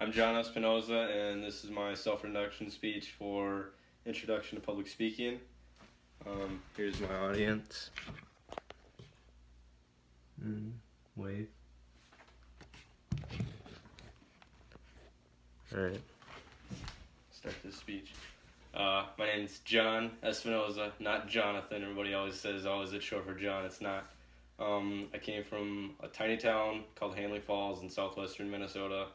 I'm John Espinoza, and this is my self-introduction speech for Introduction to Public Speaking. Here's my audience. Wave. Alright, start this speech. My name's John Espinoza, not Jonathan. Everybody always says, is it short for John? It's not. I came from a tiny town called Hanley Falls in southwestern Minnesota.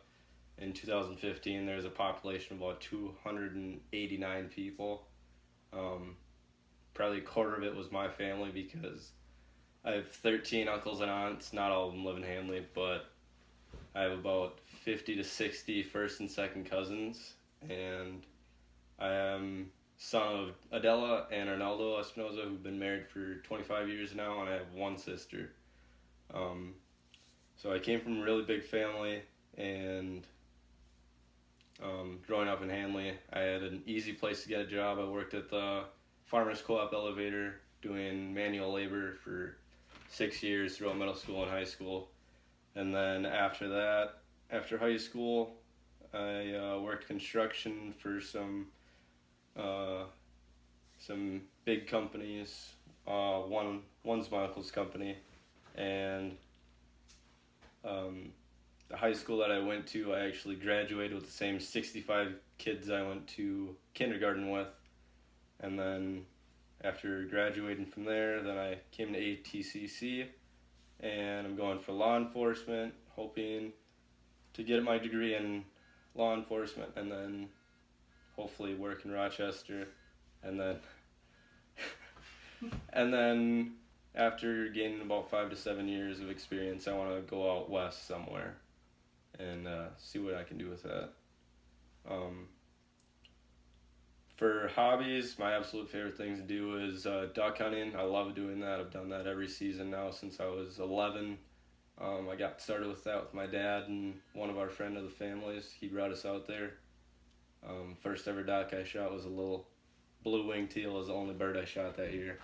In 2015, there's a population of about 289 people. Probably a quarter of it was my family because I have 13 uncles and aunts. Not all of them live in Hanley, but I have about 50 to 60 first and second cousins. And I am son of Adela and Arnaldo Espinoza, who've been married for 25 years now, and I have one sister. So I came from a really big family, and growing up in Hanley, I had an easy place to get a job. I worked at the Farmers Co-op elevator doing manual labor for 6 years throughout middle school and high school. And then after that, after high school, I worked construction for some big companies. One's my uncle's company, and the high school that I went to, I actually graduated with the same 65 kids I went to kindergarten with. And then after graduating from there, then I came to ATCC, and I'm going for law enforcement, hoping to get my degree in law enforcement and then hopefully work in Rochester, and then after gaining about 5 to 7 years of experience, I want to go out west somewhere and see what I can do with that. For hobbies, my absolute favorite thing to do is duck hunting. I love doing that. I've done that every season now since I was 11. I got started with that with my dad and one of our friends of the families. He brought us out there. First ever duck I shot was a little blue-winged teal. It was the only bird I shot that year.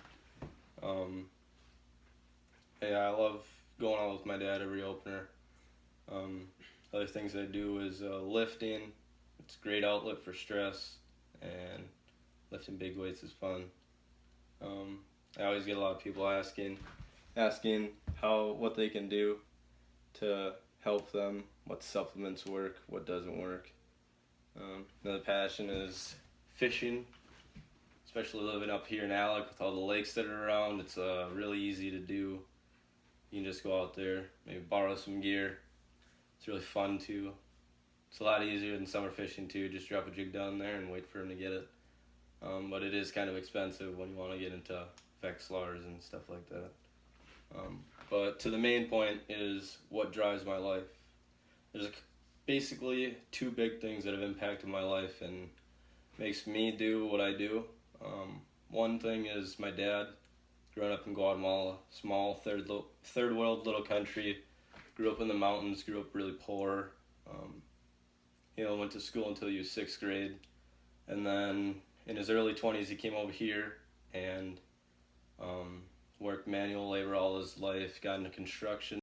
I love going out with my dad every opener. Other things I do is lifting. It's a great outlet for stress, and lifting big weights is fun. I always get a lot of people asking what they can do to help them, what supplements work, what doesn't work. Another passion is fishing, especially living up here in Alec with all the lakes that are around. It's really easy to do. You can just go out there, maybe borrow some gear. It's really fun too. It's a lot easier than summer fishing too. Just drop a jig down there and wait for him to get it. But it is kind of expensive when you want to get into Vexilars and stuff like that. But to the main point is what drives my life. There's basically two big things that have impacted my life and makes me do what I do. One thing is my dad. Growing up in Guatemala, small third world little country, grew up in the mountains, grew up really poor. Went to school until he was 6th grade, and then in his early 20s he came over here and worked manual labor all his life, got into construction.